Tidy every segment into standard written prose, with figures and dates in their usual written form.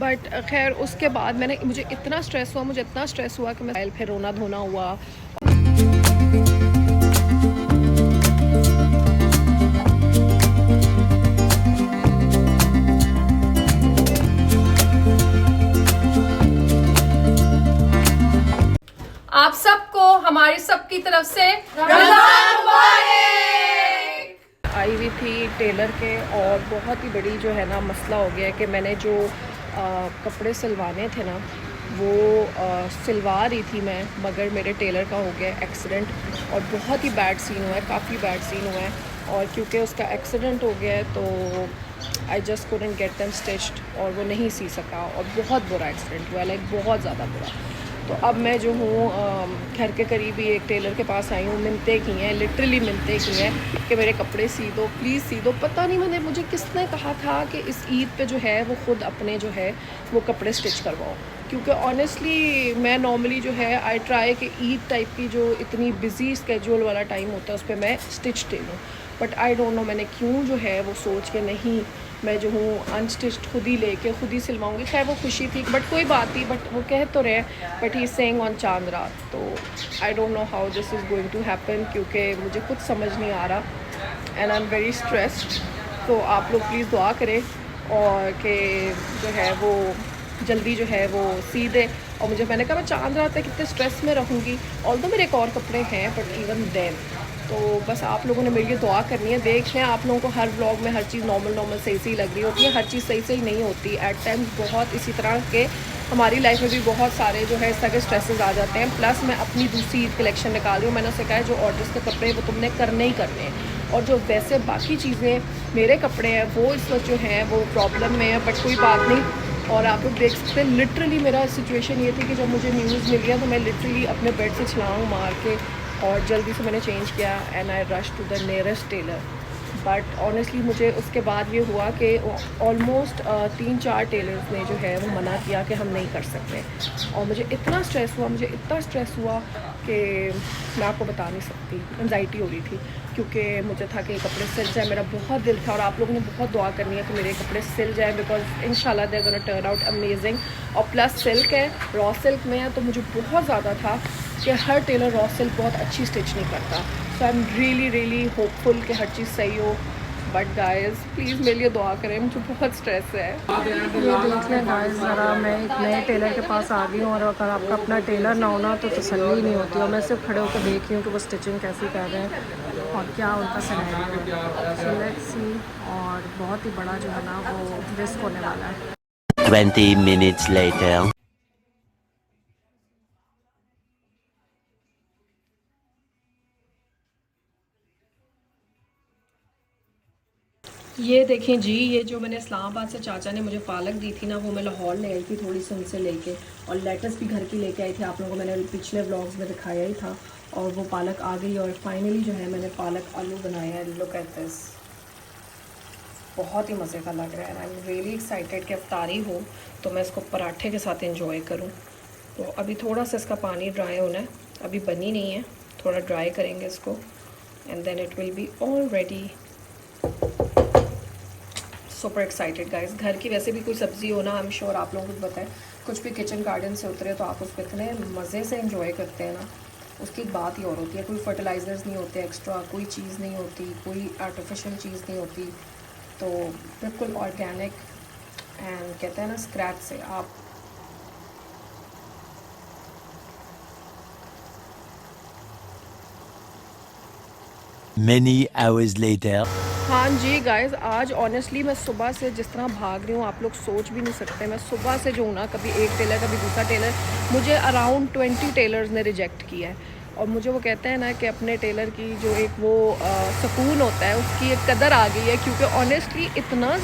But खैर उसके बाद मुझे इतना स्ट्रेस हुआ कि मैं फिर रोना धोना हुआ। आप सबको हमारी सबकी तरफ से रमजान मुबारक। आई हुई थी टेलर के और बहुत ही बड़ी जो है ना मसला हो गया कि मैंने जो कपड़े सिलवाने थे ना वो सिलवा रही थी मैं, मगर मेरे टेलर का हो गया एक्सीडेंट और बहुत ही बैड सीन हुआ है, काफ़ी बैड सीन हुआ है। और क्योंकि उसका एक्सीडेंट हो गया है तो I just couldn't get them stitched और वो नहीं सी सका और बहुत बुरा एक्सीडेंट हुआ, लाइक बहुत ज़्यादा बुरा। तो अब मैं जो हूँ घर के करीब ही एक टेलर के पास आई हूँ, मिन्नतें की हैं, लिटरली मिन्नतें की हैं कि मेरे कपड़े सी दो, प्लीज़ सी दो। पता नहीं मुझे किसने कहा था कि इस ईद पे जो है वो ख़ुद अपने जो है वो कपड़े स्टिच करवाओ, क्योंकि ऑनेस्टली मैं नॉर्मली जो है आई ट्राई कि ईद टाइप की जो इतनी बिजी स्केड्यूल वाला टाइम होता है उस पर मैं स्टिच दे दूँ, बट आई डोंट नो मैंने क्यों जो है वो सोच के नहीं, मैं जो हूँ अनस्टिच्ड खुद ही लेके खुद ही सिलवाऊँगी। खैर वो खुशी थी बट कोई बात नहीं, बट वो कह तो रहे, but he saying on Chand Raat. तो I don't know how this is going to happen, क्योंकि मुझे कुछ समझ नहीं आ रहा and I am very stressed. तो आप लोग प्लीज़ दुआ करें और कि जो है वो जल्दी जो है वो सी दे। और मैंने कहा मैं चांद रात तक इतने स्ट्रेस में रहूँगी, ऑल्दो मेरे एक और कपड़े हैं बट इवन देन। तो बस आप लोगों ने मेरे लिए दुआ करनी है। देख रहे हैं आप लोगों को हर व्लॉग में हर चीज़ नॉर्मल सही लग रही होती है, हर चीज़ सही नहीं होती। एट टाइम्स बहुत इसी तरह के हमारी लाइफ में भी बहुत सारे जो है इस तरह के स्ट्रेसेस आ जाते हैं। प्लस मैं अपनी दूसरी ईद कलेक्शन निकाल रही हूँ, मैंने उससे कहा है जो ऑर्डर्स के कपड़े वो तुमने करने ही करने हैं, और जो वैसे बाकी चीज़ें मेरे कपड़े हैं वो इस वक्त जो हैं वो प्रॉब्लम में है, बट कोई बात नहीं। और आप लोग देख सकते हैं लिटरली मेरा सिचुएशन ये थी कि जब मुझे न्यूज़ मिल गया तो मैं लिटरली अपने बेड से छलांग मार के और जल्दी से मैंने चेंज किया and I rush to the nearest tailor. But honestly मुझे उसके बाद ये हुआ कि ऑलमोस्ट 3-4 टेलर्स ने जो है वो मना किया कि हम नहीं कर सकते, और मुझे इतना स्ट्रेस हुआ कि मैं आपको बता नहीं सकती। एंजाइटी हो रही थी क्योंकि मुझे था कि कपड़े सिल जाए, मेरा बहुत दिल था। और आप लोगों ने बहुत दुआ करनी है कि मेरे कपड़े सिल जाए, बिकॉज इंशाल्लाह they gonna turn out amazing. और प्लस सिल्क है, रॉ सिल्क में है, तो मुझे बहुत ज़्यादा था कि हर टेलर रॉ सिल्क बहुत अच्छी स्टिच नहीं करता। सो आई एम रियली होपफुल कि हर चीज़ सही हो। बट गाइस प्लीज़ मेरे लिए दुआ करें, मुझे बहुत स्ट्रेस है। ये देख लें गाइस, ज़रा मैं एक नए टेलर के पास आ गई हूँ और अगर आपका अपना टेलर ना होना तो तसल्ली ही नहीं होती। और मैं सिर्फ खड़े होकर देख रही हूँ कि वो स्टिचिंग कैसी कर रहे हैं और क्या उनका सिनेरियो है। So let's see. और बहुत ही बड़ा जो है ना वो रिस्क होने वाला है। 20 minutes later. ये देखें जी, ये जो मैंने इस्लामाबाद से चाचा ने मुझे पालक दी थी ना, वो मैं लाहौर ले आई थी थोड़ी सी उनसे लेके, और लेटस भी घर की लेके आई थी। आप लोगों को मैंने पिछले व्लॉग्स में दिखाया ही था, और वो पालक आ गई और फाइनली जो है मैंने पालक आलू बनाया है। लुक एट दिस, बहुत ही मज़े का लग रहा है। आई एम रियली एक्साइटेड कि अफ्तारी हो तो मैं इसको पराठे के साथ इंजॉय करूँ। तो अभी थोड़ा सा इसका पानी ड्राई होना है, अभी बनी नहीं है, थोड़ा ड्राई करेंगे इसको and then it will be all ready. Super excited guys. घर की वैसे भी कोई सब्ज़ी हो ना, आई एम श्योर आप लोगों को पता है, कुछ भी किचन गार्डन से उतरे तो आप उसको इतने मज़े से एंजॉय करते हैं ना, उसकी बात ही और होती है। कोई फर्टिलाइज़र्स नहीं होते एक्स्ट्रा, कोई चीज़ नहीं होती, कोई आर्टिफिशियल चीज़ नहीं होती, तो बिल्कुल ऑर्गेनिक एंड कहते हैं ना स्क्रैच से आप। Many hours later. हाँ जी गाइस, आज ऑनेस्टली मैं सुबह से जिस तरह भाग रही हूँ आप लोग सोच भी नहीं सकते। मैं सुबह से जो हूँ ना, कभी एक टेलर कभी दूसरा टेलर, मुझे अराउंड 20 टेलर्स ने रिजेक्ट किया है। और मुझे वो कहते हैं ना कि अपने टेलर की जो एक वो सुकून होता है उसकी एक कदर आ गई है, क्योंकि ऑनेस्टली इतना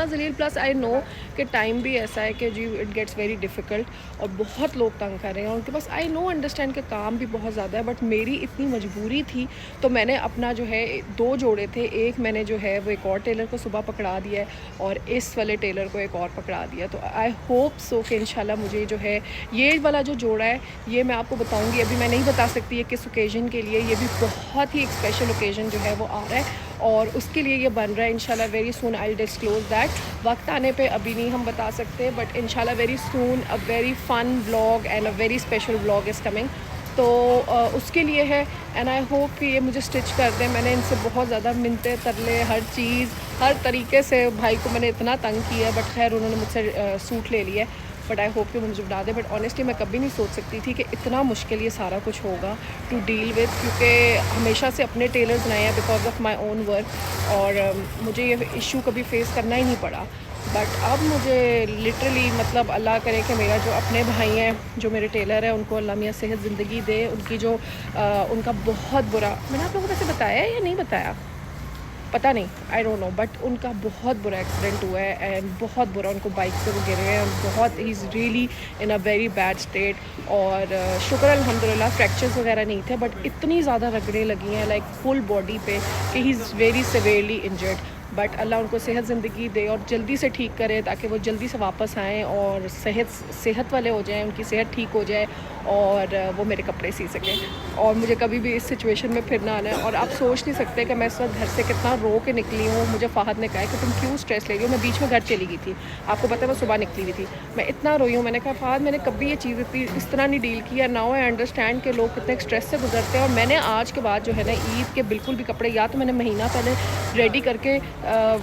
जलील प्लस आई नो कि टाइम भी ऐसा है कि जी इट गेट्स वेरी डिफ़िकल्ट और बहुत लोग तंग कर रहे हैं उनके पास। आई नो अंडरस्टैंड कि काम भी बहुत ज़्यादा है, बट मेरी इतनी मजबूरी थी तो मैंने अपना जो है 2 जोड़े थे, एक मैंने जो है वो एक और टेलर को सुबह पकड़ा दिया है और इस वाले टेलर को एक और पकड़ा दिया। तो आई होप सो कि इंशाल्लाह मुझे जो है ये वाला जो जोड़ा है ये मैं आपको बताऊँगी, अभी मैं नहीं बता सकती सकती है किस ओकेजन के लिए। ये भी बहुत ही एक स्पेशल ओकेजन जो है वो आ रहा है और उसके लिए ये बन रहा है इंशाल्लाह। Very soon I will disclose that. वक्त आने पे अभी नहीं हम बता सकते, बट इंशाल्लाह very soon a very fun vlog and a very special vlog is coming. तो उसके लिए है एंड आई होप कि ये मुझे स्टिच कर दें। मैंने इनसे बहुत ज़्यादा मिन्नतें तरले हर चीज़ हर तरीके से भाई को मैंने इतना तंग किया, बट खैर उन्होंने मुझसे सूट ले लिया है। बट आई होप कि वो मुझे बता दें। बट ऑनेस्टली मैं कभी नहीं सोच सकती थी कि इतना मुश्किल ये सारा कुछ होगा टू डील विद, क्योंकि हमेशा से अपने टेलर्स बनाए हैं because of my own work और मुझे ये इशू कभी फेस करना ही नहीं पड़ा। बट अब मुझे लिटरली मतलब अल्लाह करे कि मेरा जो अपने भाई हैं जो मेरे टेलर हैं उनको अल्लाह मियाँ सेहत ज़िंदगी दे। उनकी जो उनका बहुत बुरा, मैंने आप लोगों को वैसे बताया है या नहीं बताया पता नहीं, आई डोंट नो, बट उनका बहुत बुरा एक्सीडेंट हुआ है एंड बहुत बुरा उनको बाइक से वो गिरे हैं। बहुत he is really in a very bad state और शुक्र अल्हम्दुलिल्लाह फ्रैक्चर्स वगैरह नहीं थे, बट इतनी ज़्यादा रगड़े लगी हैं लाइक फुल बॉडी पे कि he is very severely injured. But अल्लाह उनको सेहत ज़िंदगी दे और जल्दी से ठीक करे ताकि वो जल्दी से वापस आएँ और सेहत वाले हो जाएँ, उनकी सेहत ठीक हो जाए और वो मेरे कपड़े सी सकें और मुझे कभी भी इस सिचुएशन में फिर ना आना है। और आप सोच नहीं सकते कि मैं इस वक्त घर से कितना रो के निकली हूँ। मुझे फ़हद ने कहा कि तुम क्यों स्ट्रेस ले रही हो। मैं बीच में घर चली गई थी, आपको पता है मैं सुबह निकली हुई थी। मैं इतना रोई हूँ, मैंने कहा फ़हद मैंने कभी ये चीज़ इतनी इस तरह नहीं डील की है। नाउ आई अंडरस्टैंड कि लोग कितने स्ट्रेस से गुजरते हैं। और मैंने आज के बाद जो है ना ईद के बिल्कुल भी कपड़े या तो मैंने महीना पहले रेडी करके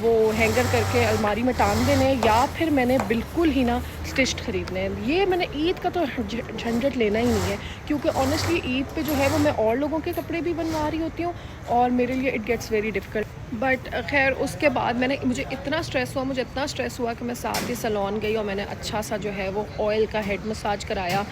वो हैंगर करके अलमारी में टांग देने या फिर मैंने बिल्कुल ही ना स्टिच्ड ख़रीदने हैं। ये मैंने ईद का तो झंझट लेना ही नहीं है, क्योंकि ऑनेस्टली ईद पे जो है वो मैं और लोगों के कपड़े भी बनवा रही होती हूँ और मेरे लिए it gets very difficult. But खैर उसके बाद मुझे इतना स्ट्रेस हुआ कि मैं साथ ही सैलून गई और मैंने अच्छा सा जो है वो ऑयल का हेड मसाज कराया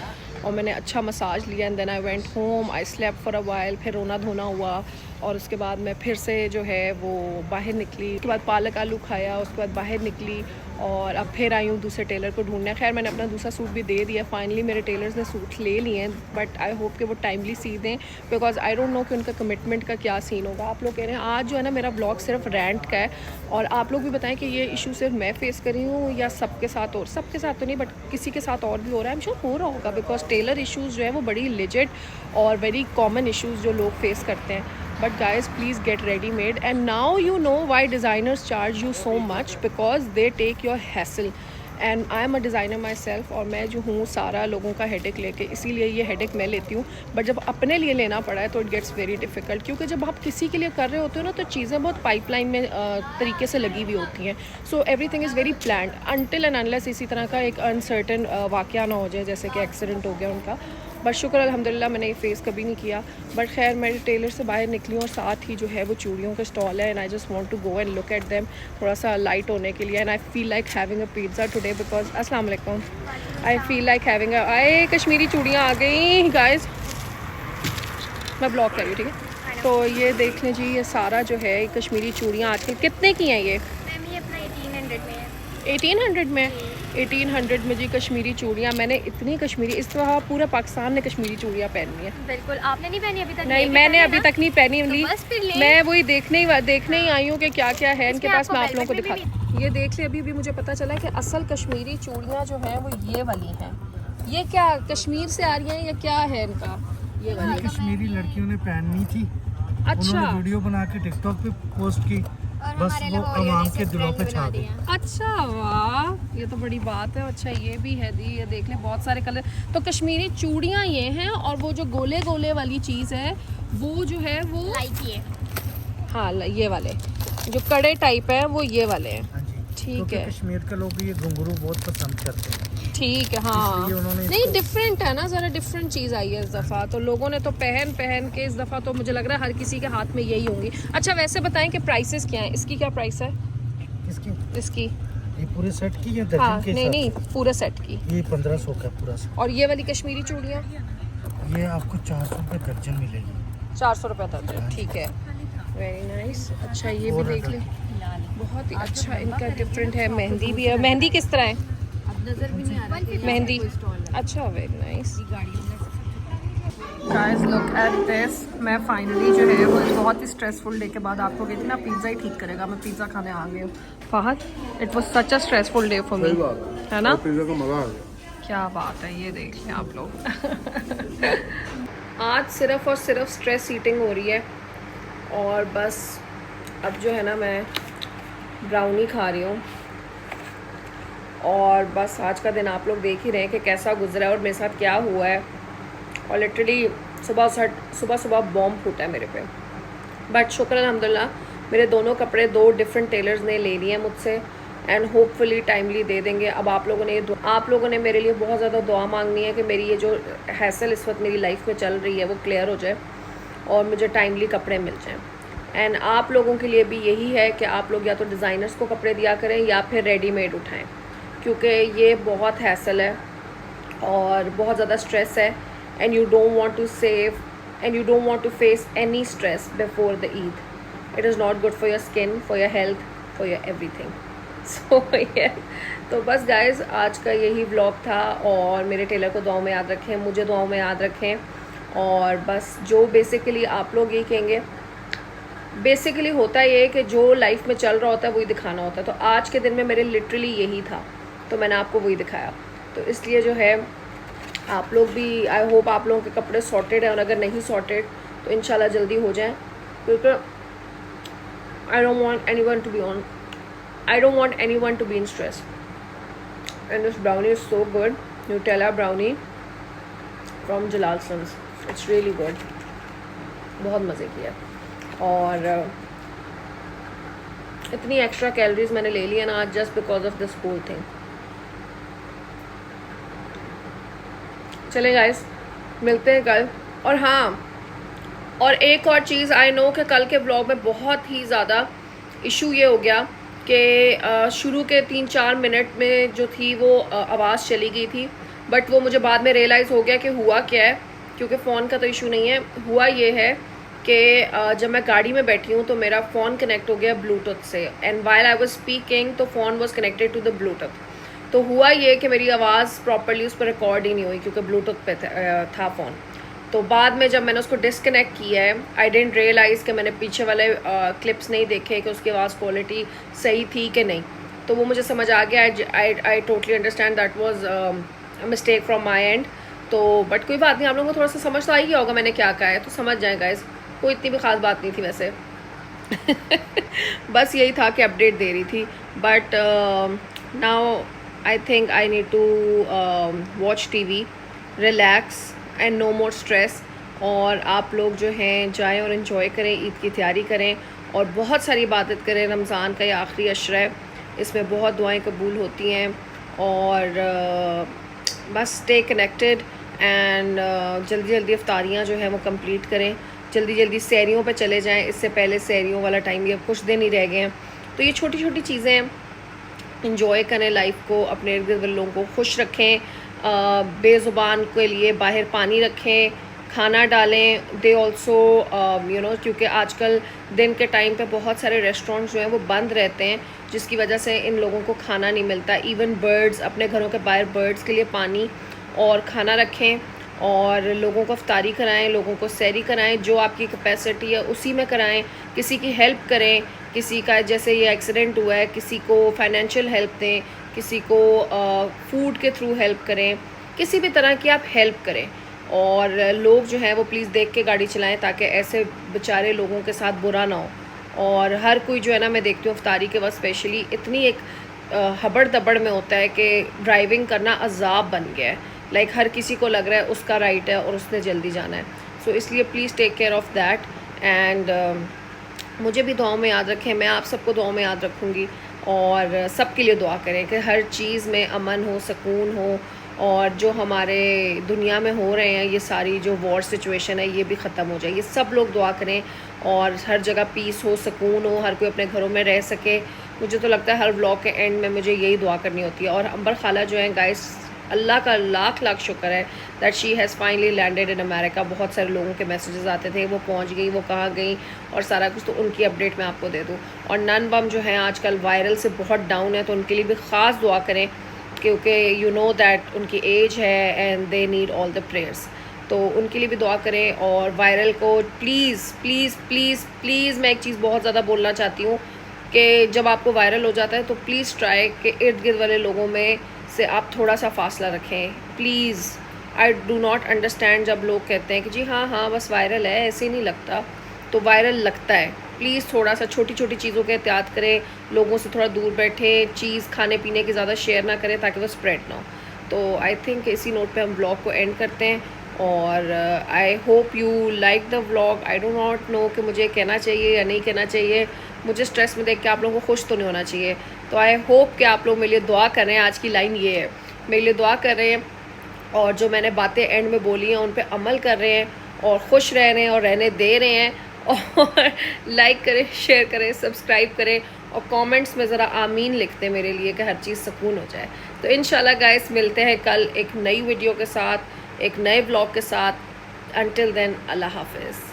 और मैंने अच्छा मसाज लिया and then I went home. I slept for a while, फिर रोना धोना हुआ और उसके बाद मैं फिर से जो है वो बाहर निकली। उसके बाद पालक आलू खाया, उसके बाद बाहर निकली और अब फिर आई हूँ दूसरे टेलर को ढूंढने। खैर मैंने अपना दूसरा सूट भी दे दिया, फाइनली मेरे टेलर्स ने सूट ले लिए हैं, बट आई होप कि वो टाइमली सी दें बिकॉज आई डोंट नो कि उनका कमिटमेंट का क्या सीन होगा। आप लोग कह रहे हैं आज जो है ना मेरा ब्लॉग सिर्फ रेंट का है और आप लोग भी बताएं कि ये इशू सिर्फ मैं फेस कर रही हूँ या सबके साथ, और सबके साथ तो नहीं बट किसी के साथ और भी हो रहा है। आई एम श्योर हो रहा होगा बिकॉज टेलर इशूज़ जो है वो बड़ी लेजिट और वेरी कॉमन इशूज़ जो लोग फेस करते हैं। But guys, please get ready made and now you know why designers charge you so much because they take your hassle and I am a designer myself और मैं जो हूँ सारा लोगों का हेडेक लेके, इसीलिए ये हेडेक मैं लेती हूँ। बट जब अपने लिए लेना पड़ा है तो इट गेट्स वेरी डिफ़िकल्ट, क्योंकि जब आप किसी के लिए कर रहे होते हो ना तो चीज़ें बहुत पाइपलाइन में तरीके से लगी हुई होती हैं। So everything is very planned until and unless इसी तरह का एक अनसर्टन वाक़या ना हो जाए जैसे कि एक्सीडेंट हो गया उनका। बट शुक्र अल्हम्दुलिल्लाह मैंने ये फेस कभी नहीं किया। बट खैर मैं टेलर से बाहर निकली और साथ ही जो है वो चूड़ियों का स्टॉल है and I just want to go and look at them थोड़ा सा लाइट होने के लिए। And I feel like having a pizza today because अस्सलाम वालेकुम, आई फील लाइक हैविंग आए कश्मीरी चूड़ियाँ आ गई गाइस। मैं ब्लॉक कर रही हूँ, ठीक है। तो ये देख लें जी, ये सारा जो है कश्मीरी चूड़ियाँ आजकल कितने की हैं ये? मैम ये अपना 1800 में है। 1800 में? 1800 में जी कश्मीरी चूड़ियाँ। मैंने इतनी कश्मीरी, इस तरह पूरा पाकिस्तान ने कश्मीरी चूड़ियाँ पहननी है। बिल्कुल, आपने नहीं पहनी अभी तक? नहीं मैंने अभी तक नहीं पहनी। तो बस फिर ले। मैं वही देखने ही आई हूँ कि क्या क्या है इनके पास। मैं आप लोगों को दिखा, ये देख ले। अभी मुझे पता चला कि असल कश्मीरी चूड़ियाँ जो हैं वो ये वाली हैं। ये क्या कश्मीर से आ रही हैं या क्या है इनका? ये वाली कश्मीरी लड़कियों ने पहननी थी। अच्छा, उन्होंने वीडियो बना के टिकटॉक पे पोस्ट की, बस वो आवाम के दिलों पे छा गई। अच्छा वाह, ये तो बड़ी बात है। अच्छा ये भी है दी, ये देख लें बहुत सारे कलर। तो कश्मीरी चूड़ियाँ ये हैं और वो जो गोले गोले वाली चीज़ है वो जो है वो लाइक ये। हाँ ये वाले जो कड़े टाइप है वो ये वाले हैं। हाँ जी, ठीक है। कश्मीर के लोग ये घुंघरू बहुत पसंद करते हैं। ठीक है, हाँ इसलिए उन्होंने नहीं डिफरेंट है ना, ज़रा डिफरेंट चीज़ आई है इस दफ़ा। तो लोगों ने तो पहन के इस दफ़ा तो मुझे लग रहा है हर किसी के हाथ में यही होंगी। अच्छा वैसे बताएं कि प्राइसेस क्या हैं इसकी? क्या प्राइस है इसकी? ये पूरे सेट की या दर्जन हाँ के नहीं पूरे सेट की। ये 1500 का पूरा सेट। और ये वाली कश्मीरी चूड़ियाँ ये आपको 400 रुपये दर्जन मिलेगी। 400 रुपये दर्जन, ठीक है, वेरी नाइस। अच्छा ये भी देख लें, बहुत ही अच्छा इनका डिफरेंट है। मेहंदी भी है। मेहंदी किस तरह है? मेहंदी अच्छा, very nice. Guys look at this. मैं फाइनली जो है वो बहुत ही स्ट्रेसफुल डे के बाद आपको कहती ना पिज़्ज़ा ही ठीक करेगा। मैं पिज़्ज़ा खाने आ गई हूँ। Fahad, it was such a stressful day for me, है ना? पिज़्ज़ा का मज़ा आ गया। क्या बात है, ये देख लें आप लोग। आज सिर्फ़ और सिर्फ स्ट्रेस ईटिंग हो रही है और बस अब जो है ना मैं ब्राउनी खा रही हूँ और बस आज का दिन आप लोग देख ही रहे हैं कि कैसा गुजरा है और मेरे साथ क्या हुआ है। और लिटरली सुबह बॉम्ब फूटा है मेरे पे, बट शुक्र अल्हम्दुलिल्लाह मेरे दोनों कपड़े 2 डिफरेंट टेलर्स ने ले लिए हैं मुझसे एंड होपफुली टाइमली दे देंगे। अब आप लोगों ने मेरे लिए बहुत ज़्यादा दुआ मांगनी है कि मेरी ये जो हैसल इस वक्त मेरी लाइफ में चल रही है वो क्लियर हो जाए और मुझे टाइमली कपड़े मिल जाएं। एंड आप लोगों के लिए भी यही है कि आप लोग या तो डिज़ाइनर्स को कपड़े दिया करें या फिर रेडीमेड उठाएं, क्योंकि ये बहुत हैसल है और बहुत ज़्यादा स्ट्रेस है and you don't want to save and you don't want to face any stress before the Eid. It is not good for your skin, for your health, for your everything. So तो बस guys आज का यही vlog था और मेरे Taylor को दुआओं में याद रखें, मुझे दुआओं में याद रखें और बस जो बेसिकली आप लोग यही कहेंगे, बेसिकली होता ये है कि जो लाइफ में चल रहा होता है वही दिखाना होता है। तो आज के दिन में मेरे लिटरली यही था, तो मैंने आपको वही दिखाया। तो इसलिए जो है आप लोग भी, आई होप आप लोगों के कपड़े सॉर्टेड हैं और अगर नहीं सॉर्टेड तो इंशाल्लाह जल्दी हो जाएं, क्योंकि I don't want anyone to be in stress. And this brownie is so good, Nutella brownie from Jalal Sons, it's really good, बहुत मज़े की है। और इतनी एक्स्ट्रा कैलोरीज मैंने ले ली है ना आज just because of this whole thing. चले गाइस, मिलते हैं कल। और हाँ, और एक और चीज़, आई नो कि कल के ब्लॉग में बहुत ही ज़्यादा इशू ये हो गया कि शुरू के 3-4 मिनट में जो थी वो आवाज़ चली गई थी, बट वो मुझे बाद में रियलाइज़ हो गया कि हुआ क्या है, क्योंकि फ़ोन का तो इशू नहीं है। हुआ ये है कि जब मैं गाड़ी में बैठी हूँ तो मेरा फ़ोन कनेक्ट हो गया ब्लूटूथ से and while I was speaking तो phone was connected to the Bluetooth. तो हुआ ये कि मेरी आवाज़ प्रॉपर्ली उस पर रिकॉर्ड ही नहीं हुई क्योंकि ब्लूटूथ पे था फ़ोन। तो बाद में जब मैंने उसको डिस्कनेक्ट किया है, आई डेंट रियलाइज़ कि मैंने पीछे वाले क्लिप्स नहीं देखे कि उसकी आवाज़ क्वालिटी सही थी कि नहीं। तो वो मुझे समझ आ गया, I totally understand that was a mistake from my and. तो बट कोई बात नहीं, आप लोगों को थोड़ा सा समझ तो आ ही गया होगा मैंने क्या कहा है, तो समझ जाए गाइस, कोई इतनी भी ख़ास बात नहीं थी वैसे। बस यही था कि अपडेट दे रही थी, but now I think I need to watch TV, relax and no more stress. और आप लोग जो हैं जाएं और इन्जॉय करें, ईद की तैयारी करें और बहुत सारी इबादत करें। रमज़ान का ये आखिरी अशरा है, इसमें बहुत दुआएं कबूल होती हैं और बस स्टे कनेक्टेड एंड जल्दी जल्दी इफ्तारियाँ जो हैं वो कंप्लीट करें, जल्दी जल्दी सहरियों पे चले जाएं। इससे पहले सहरियों वाला टाइम ये कुछ दिन ही रह गए हैं। तो ये छोटी छोटी चीज़ें हैं, इंजॉय करें लाइफ को, अपने इर्द गिर्द लोगों को खुश रखें, बेज़ुबान के लिए बाहर पानी रखें, खाना डालें। दे ऑल्सो यू नो, क्योंकि आजकल दिन के टाइम पे बहुत सारे रेस्टोरेंट्स जो हैं वो बंद रहते हैं, जिसकी वजह से इन लोगों को खाना नहीं मिलता। इवन बर्ड्स, अपने घरों के बाहर बर्ड्स के लिए पानी और खाना रखें और लोगों को इफ्तारी कराएं, लोगों को सहरी कराएं, जो आपकी कैपेसिटी है उसी में कराएं। किसी की हेल्प करें, किसी का जैसे ये एक्सीडेंट हुआ है, किसी को फाइनेंशियल हेल्प दें, किसी को फूड के थ्रू हेल्प करें, किसी भी तरह की आप हेल्प करें। और लोग जो हैं वो प्लीज़ देख के गाड़ी चलाएं ताकि ऐसे बेचारे लोगों के साथ बुरा ना हो। और हर कोई जो है ना, मैं देखती हूँ इफ्तारी के वक्त स्पेशली इतनी एक हबड़ दबड़ में होता है कि ड्राइविंग करना अजाब बन गया है। लाइक हर किसी को लग रहा है उसका राइट है और उसने जल्दी जाना है। सो इसलिए please take care of that and मुझे भी दुआओं में याद रखें, मैं आप सबको दुआओं में याद रखूँगी और सबके लिए दुआ करें कि हर चीज़ में अमन हो, सुकून हो और जो हमारे दुनिया में हो रहे हैं ये सारी जो वॉर सिचुएशन है ये भी ख़त्म हो जाए। ये सब लोग दुआ करें और हर जगह पीस हो, सुकून हो, हर कोई अपने घरों में रह सके। मुझे तो लगता है हर व्लॉग के एंड में मुझे यही दुआ करनी होती है। और अंबर खाला जो है गाइस, अल्लाह का लाख लाख शुक्र है that she has finally landed in America. बहुत सारे लोगों के मैसेजेस आते थे वो पहुंच गई, वो कहाँ गई और सारा कुछ, तो उनकी अपडेट मैं आपको दे दूँ। और नन बम जो है आजकल वायरल से बहुत डाउन है, तो उनके लिए भी ख़ास दुआ करें क्योंकि यू नो दैट उनकी एज है and they need all the prayers. तो उनके लिए भी दुआ करें। और वायरल को प्लीज़ प्लीज़ प्लीज़ प्लीज़, मैं एक चीज़ बहुत ज़्यादा बोलना चाहती हूँ कि जब आपको वायरल हो जाता है तो प्लीज़ ट्राई कि इर्द गिर्द वाले लोगों में से आप थोड़ा सा फासला रखें please. I do not understand जब लोग कहते हैं कि जी हाँ हाँ बस वायरल है, ऐसे नहीं लगता। तो वायरल लगता है। प्लीज़ थोड़ा सा छोटी छोटी चीज़ों के एहतियात करें, लोगों से थोड़ा दूर बैठें, चीज़ खाने पीने की ज़्यादा शेयर ना करें ताकि वो स्प्रेड ना हो। तो आई थिंक इसी नोट पे हम व्लॉग को एंड करते हैं और I hope you like the vlog. I do not know कि मुझे कहना चाहिए या नहीं कहना चाहिए। मुझे स्ट्रेस में देख के आप लोगों को खुश तो नहीं होना चाहिए। तो आई होप कि आप लोग मेरे लिए दुआ कर रहे हैं। आज की लाइन ये है, मेरे लिए दुआ कर रहे हैं और जो मैंने बातें एंड में बोली हैं उन पे अमल कर रहे हैं और खुश रह रहे हैं और रहने दे रहे हैं। और लाइक करें, शेयर करें, सब्सक्राइब करें और कमेंट्स में ज़रा आमीन लिखते हैं मेरे लिए कि हर चीज़ सुकून हो जाए। तो इंशाल्लाह गाइस मिलते हैं कल एक नई वीडियो के साथ, एक नए व्लॉग के साथ। अंटिल देन अल्लाह हाफिज़।